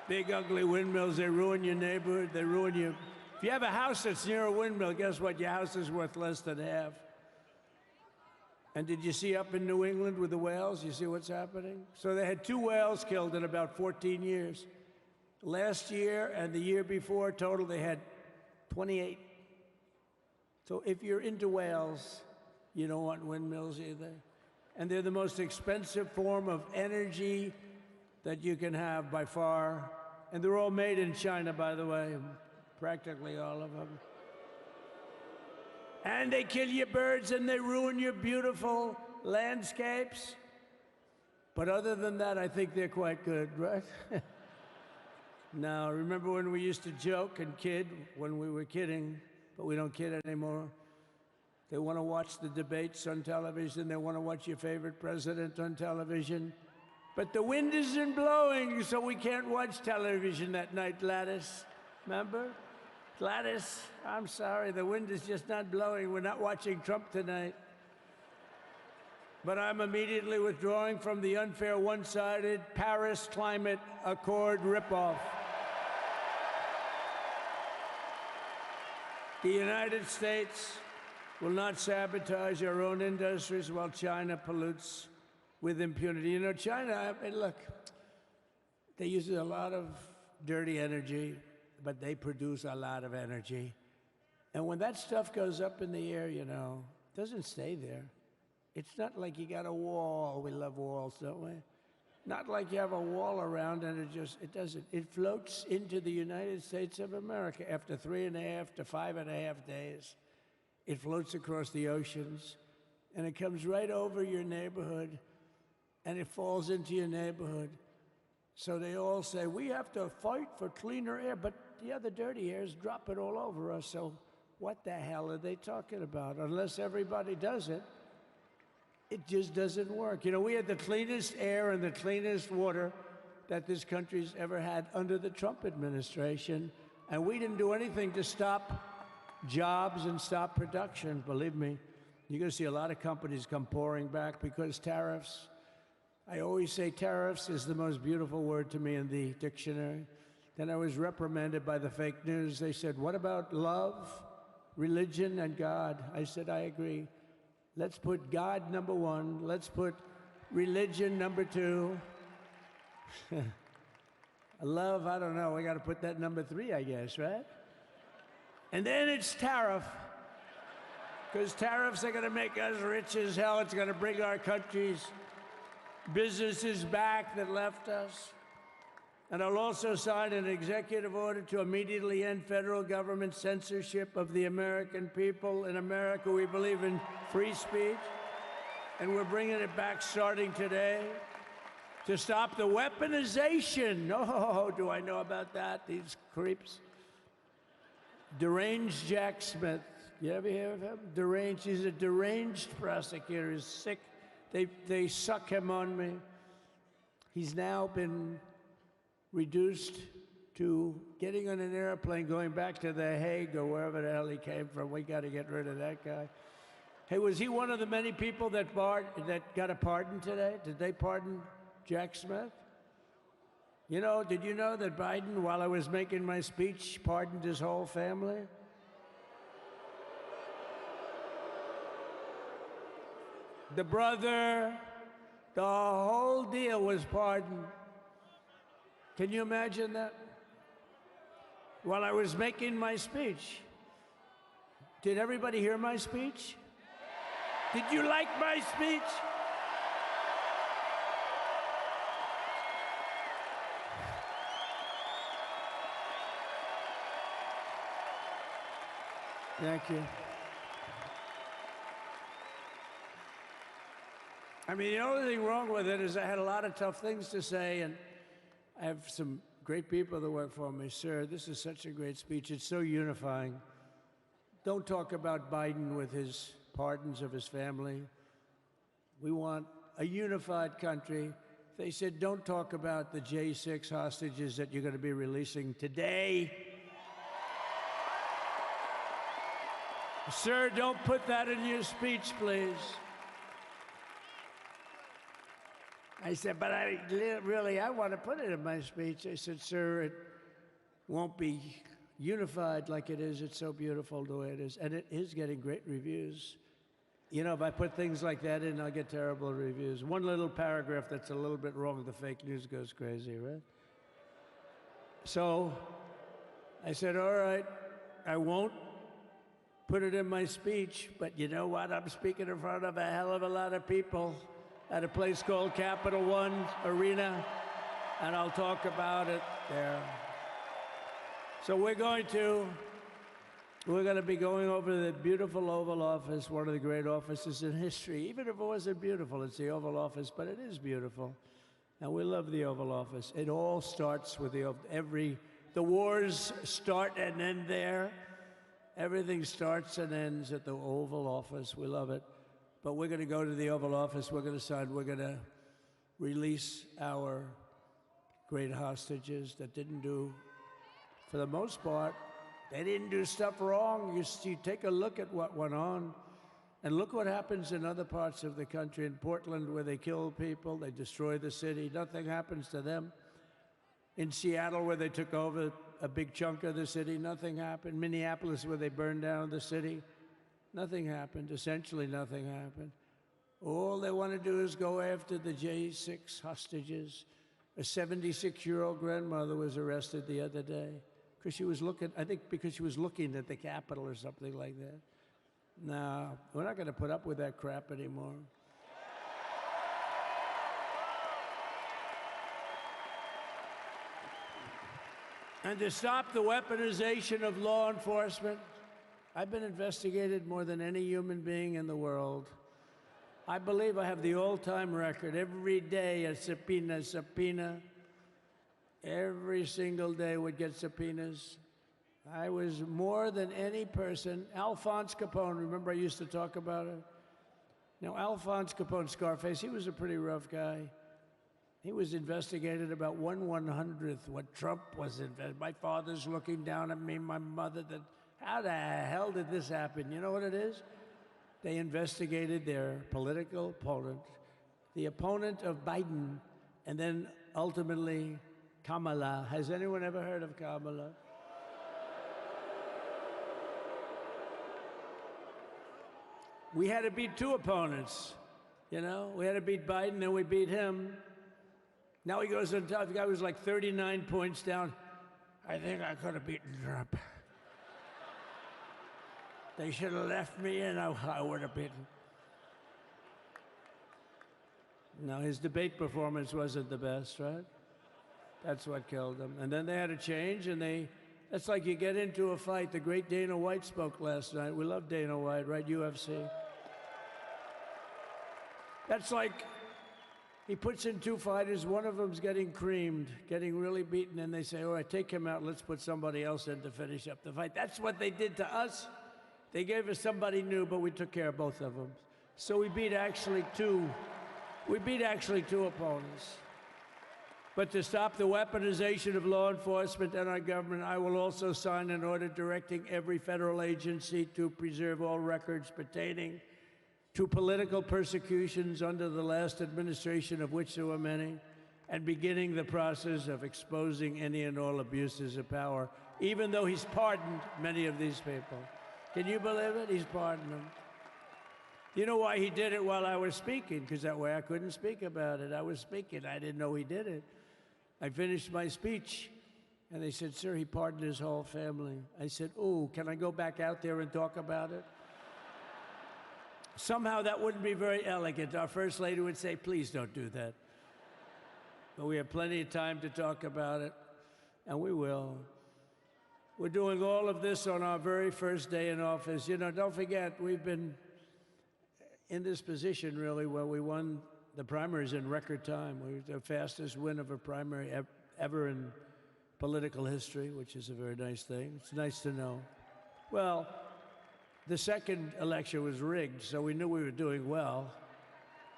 Big, ugly windmills, they ruin your neighborhood. They ruin you. If you have a house that's near a windmill, guess what? Your house is worth less than half. And did you see up in New England with the whales? You see what's happening? So they had 2 whales killed in about 14 years. Last year and the year before, total, they had 28. So if you're into whales, you don't want windmills either. and they're the most expensive form of energy that you can have by far. And they're all made in China, by the way, practically all of them. And they kill your birds and they ruin your beautiful landscapes. But other than that, I think they're quite good, right? Now, remember when we used to joke and kid when we were kidding, but we don't kid anymore? They want to watch the debates on television. They want to watch your favorite president on television. But the wind isn't blowing, so we can't watch television that night, Gladys. Remember? Gladys, I'm sorry, the wind is just not blowing. We're not watching Trump tonight. But I'm immediately withdrawing from the unfair, one-sided Paris Climate Accord ripoff. The United States will not sabotage our own industries while China pollutes with impunity. You know, China, I mean, look, they use a lot of dirty energy, but they produce a lot of energy. And when that stuff goes up in the air, you know, it doesn't stay there. It's not like you got a wall. We love walls, don't we? Not like you have a wall around and it doesn't. It floats into the United States of America after 3.5 to 5.5 days. It floats across the oceans, and it comes right over your neighborhood, and it falls into your neighborhood. So they all say, we have to fight for cleaner air, but the other dirty air is dropping all over us, so what the hell are they talking about? Unless everybody does it, it just doesn't work. You know, we had the cleanest air and the cleanest water that this country's ever had under the Trump administration, and we didn't do anything to stop jobs and stop production. Believe me, you're going to see a lot of companies come pouring back because tariffs. I always say tariffs is the most beautiful word to me in the dictionary. Then I was reprimanded by the fake news. They said, what about love, religion, and God? I said, I agree. Let's put God number one. Let's put religion number two. Love, I don't know. We got to put that number 3, I guess, right? And then it's tariff. Because tariffs are going to make us rich as hell. It's going to bring our country's businesses back that left us. And I'll also sign an executive order to immediately end federal government censorship of the American people. In America, we believe in free speech, and we're bringing it back starting today to stop the weaponization. Oh, do I know about that? These creeps. Deranged Jack Smith. You ever hear of him? Deranged. He's a deranged prosecutor. He's sick. They suck him on me. He's now been reduced to getting on an airplane, going back to The Hague or wherever the hell he came from. We got to get rid of that guy. Hey, was he one of the many people that got a pardon today? Did they pardon Jack Smith? You know, did you know that Biden, while I was making my speech, pardoned his whole family? The brother, the whole deal was pardoned. Can you imagine that? While I was making my speech. Did everybody hear my speech? Did you like my speech? Thank you. I mean, the only thing wrong with it is I had a lot of tough things to say, and I have some great people that work for me. Sir, this is such a great speech. It's so unifying. Don't talk about Biden with his pardons of his family. We want a unified country. They said, don't talk about the J6 hostages that you're going to be releasing today. Sir, don't put that in your speech, please. I said, but I want to put it in my speech. I said, sir, it won't be unified like it is. It's so beautiful the way it is. And it is getting great reviews. You know, if I put things like that in, I'll get terrible reviews. One little paragraph that's a little bit wrong, the fake news goes crazy, right? So I said, all right, I won't put it in my speech, but you know what? I'm speaking in front of a hell of a lot of people. at a place called Capital One Arena, and I'll talk about it there. So we're going to be going over the beautiful Oval Office, one of the great offices in history. Even if it wasn't beautiful, it's the Oval Office, but it is beautiful. And we love the Oval Office. It all starts with the wars start and end there. Everything starts and ends at the Oval Office. We love it. But we're going to go to the Oval Office. We're going to sign. We're going to release our great hostages that didn't do, for the most part, they didn't do stuff wrong. You take a look at what went on, and look what happens in other parts of the country. In Portland, where they kill people, they destroy the city, nothing happens to them. In Seattle, where they took over a big chunk of the city, nothing happened. Minneapolis, where they burned down the city, nothing happened. Essentially nothing happened. All they want to do is go after the J6 hostages. A 76-year-old grandmother was arrested the other day because she was looking, I think because she was looking at the Capitol or something like that. No, we're not going to put up with that crap anymore. And to stop the weaponization of law enforcement, I've been investigated more than any human being in the world. I believe I have the all-time record. Every day a subpoena. Every single day would get subpoenas. I was more than any person. Alphonse Capone, remember I used to talk about it? Now, Alphonse Capone, Scarface, he was a pretty rough guy. He was investigated about 1/100th what Trump was investigated. My father's looking down at me, my mother, how the hell did this happen? You know what it is? They investigated their political opponent, the opponent of Biden, and then ultimately Kamala. Has anyone ever heard of Kamala? We had to beat two opponents, you know? We had to beat Biden, then we beat him. Now he goes on top. The guy was like 39 points down. I think I could have beaten Trump. They should have left me and I would have beaten. No, his debate performance wasn't the best, right? That's what killed him. And then they had to change, and that's like you get into a fight. The great Dana White spoke last night. We love Dana White, right? UFC. That's like he puts in two fighters, one of them's getting creamed, getting really beaten, and they say, all right, take him out, let's put somebody else in to finish up the fight. That's what they did to us. They gave us somebody new, but we took care of both of them. So we beat actually two opponents. But to stop the weaponization of law enforcement and our government, I will also sign an order directing every federal agency to preserve all records pertaining to political persecutions under the last administration, of which there were many, and beginning the process of exposing any and all abuses of power, even though he's pardoned many of these people. Can you believe it? He's pardoned them. You know why he did it while I was speaking? Because that way I couldn't speak about it. I was speaking. I didn't know he did it. I finished my speech, and they said, sir, he pardoned his whole family. I said, oh, can I go back out there and talk about it? Somehow that wouldn't be very elegant. Our First Lady would say, please don't do that. But we have plenty of time to talk about it, and we will. We're doing all of this on our very first day in office. You know, don't forget, we've been in this position, really, where we won the primaries in record time. We were the fastest win of a primary ever in political history, which is a very nice thing. It's nice to know. Well, the second election was rigged, so we knew we were doing well.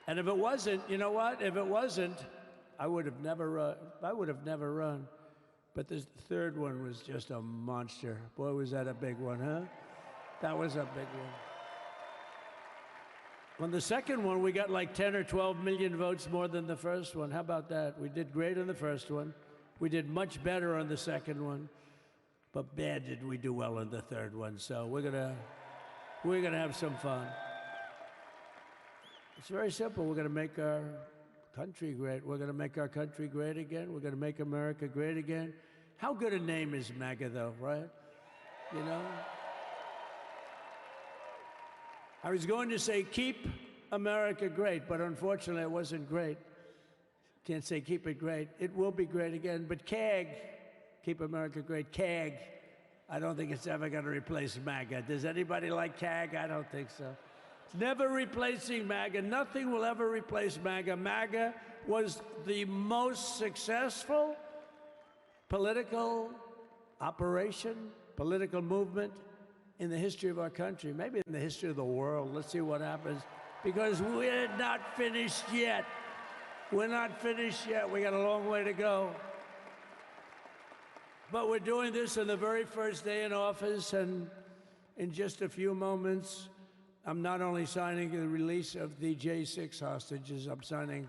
And if it wasn't, you know what? If it wasn't, I would have never run. But the third one was just a monster. Boy, was that a big one, huh? That was a big one. On the second one, we got like 10 or 12 million votes more than the first one. How about that? We did great on the first one. We did much better on the second one. But bad did we do well on the third one. So we're gonna have some fun. It's very simple. We're gonna make our country great. We're gonna make our country great again. We're gonna make America great again. How good a name is MAGA, though, right? You know? I was going to say keep America great, but unfortunately it wasn't great. Can't say keep it great. It will be great again, but CAG, keep America great, CAG, I don't think it's ever going to replace MAGA. Does anybody like CAG? I don't think so. It's never replacing MAGA. Nothing will ever replace MAGA. MAGA was the most successful political operation, political movement in the history of our country, maybe in the history of the world. Let's see what happens, because we're not finished yet. We're not finished yet. We got a long way to go. But we're doing this on the very first day in office, and in just a few moments, I'm not only signing the release of the J6 hostages, I'm signing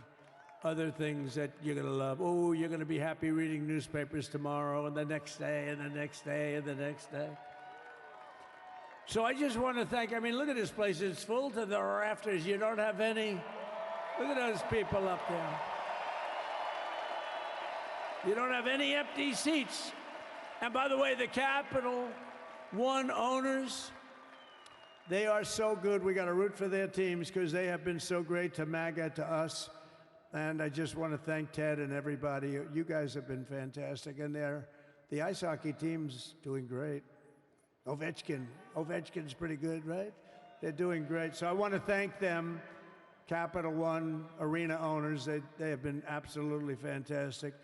other things that you're going to love. Oh, you're going to be happy reading newspapers tomorrow, and the next day, and the next day, and the next day. So I just want to thank, I mean, look at this place. It's full to the rafters. You don't have any. Look at those people up there. You don't have any empty seats. And by the way, the Capital One owners, they are so good. We got to root for their teams because they have been so great to MAGA, to us. And I just want to thank Ted and everybody. You guys have been fantastic. And the ice hockey team's doing great. Ovechkin's pretty good, right? They're doing great. So I want to thank them, Capital One arena owners. They have been absolutely fantastic.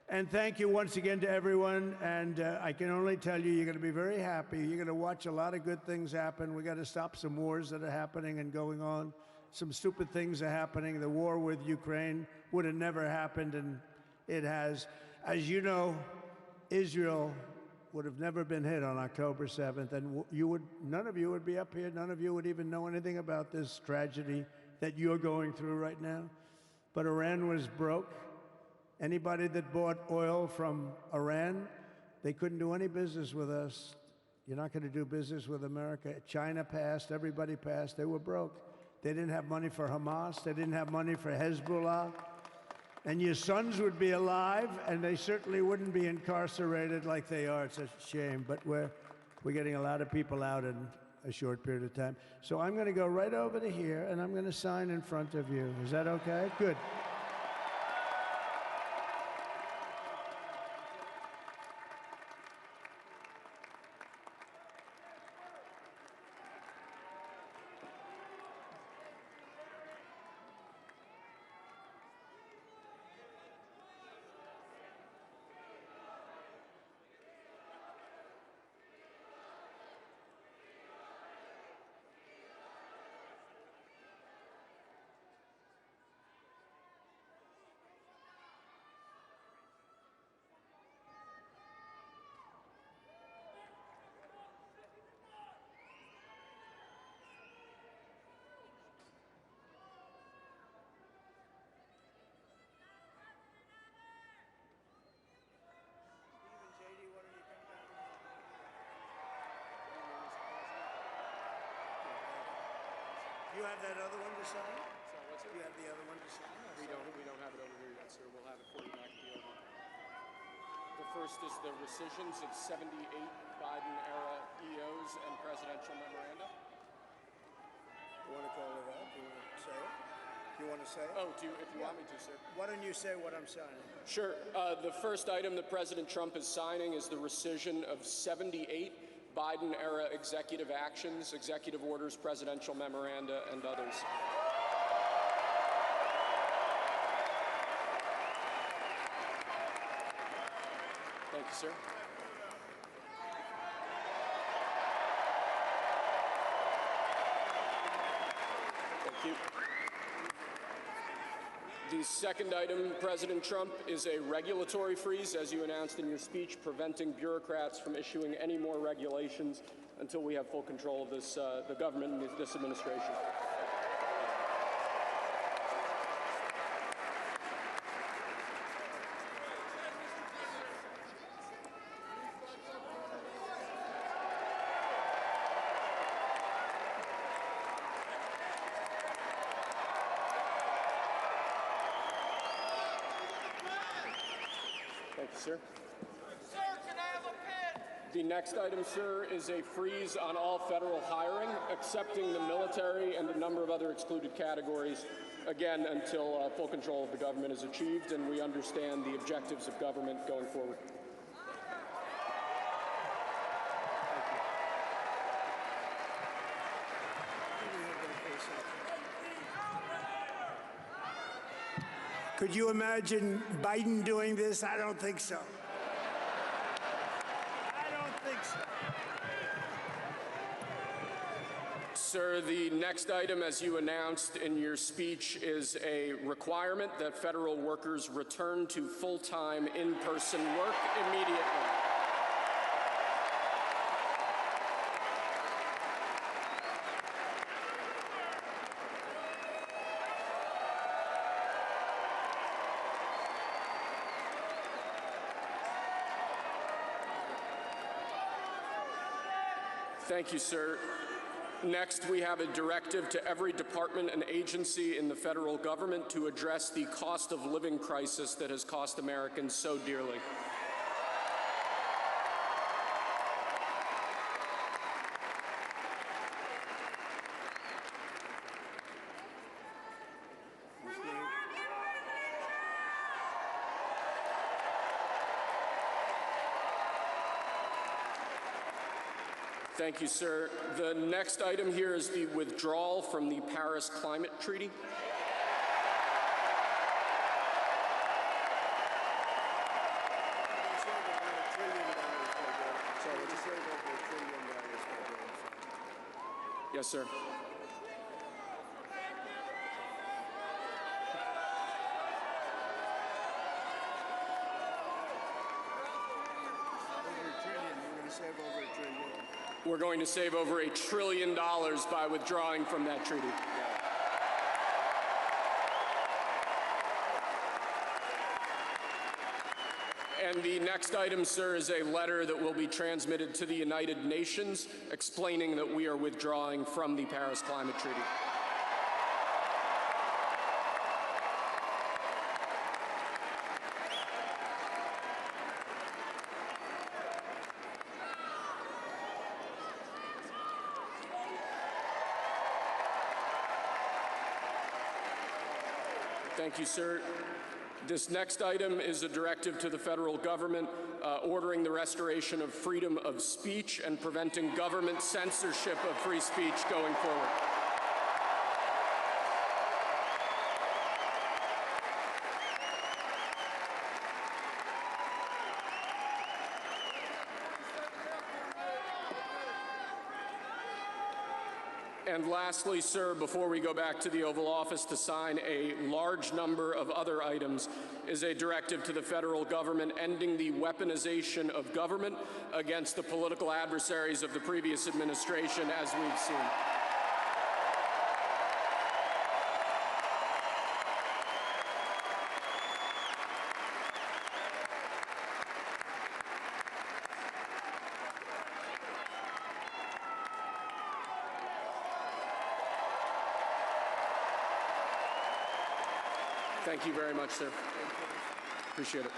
And thank you once again to everyone. And I can only tell you, you're going to be very happy. You're going to watch a lot of good things happen. We got to stop some wars that are happening and going on. Some stupid things are happening. The war with Ukraine would have never happened, and it has. As you know, Israel would have never been hit on October 7th, and none of you would be up here. None of you would even know anything about this tragedy that you're going through right now. But Iran was broke. Anybody that bought oil from Iran, they couldn't do any business with us. You're not going to do business with America. China passed. Everybody passed. They were broke. They didn't have money for Hamas. They didn't have money for Hezbollah. And your sons would be alive, and they certainly wouldn't be incarcerated like they are. It's a shame. But we're getting a lot of people out in a short period of time. So I'm going to go right over to here, and I'm going to sign in front of you. Is that okay? Good. Do you have that other one to sign? Sorry, what's it? Do you have the other one to sign? We don't have it over here yet, sir. We'll have it for you back at the other one. The first is the rescissions of 78 Biden-era EOs and presidential memoranda. You want to call it out? Do you want to say it? Do you want to say it? Oh, if you want me to, sir. Why don't you say what I'm signing? Sure. The first item that President Trump is signing is the rescission of 78 Biden-era executive actions, executive orders, presidential memoranda, and others. Thank you, sir. Thank you. The second item, President Trump, is a regulatory freeze, as you announced in your speech, preventing bureaucrats from issuing any more regulations until we have full control of this, the government and this administration. Thank you, sir. Sir, can I have a pen? The next item, sir, is a freeze on all federal hiring, excepting the military and a number of other excluded categories, again, until full control of the government is achieved and we understand the objectives of government going forward. Could you imagine Biden doing this? I don't think so. I don't think so. Sir, the next item, as you announced in your speech, is a requirement that federal workers return to full-time in-person work immediately. Thank you, sir. Next, we have a directive to every department and agency in the federal government to address the cost of living crisis that has cost Americans so dearly. Thank you, sir. The next item here is the withdrawal from the Paris Climate Treaty. Yes, sir. We're going to save over $1 trillion by withdrawing from that treaty. And the next item, sir, is a letter that will be transmitted to the United Nations explaining that we are withdrawing from the Paris Climate Treaty. Thank you, sir. This next item is a directive to the federal government ordering the restoration of freedom of speech and preventing government censorship of free speech going forward. And lastly, sir, before we go back to the Oval Office to sign a large number of other items, is a directive to the federal government ending the weaponization of government against the political adversaries of the previous administration, as we've seen. Thank you very much, sir. Appreciate it.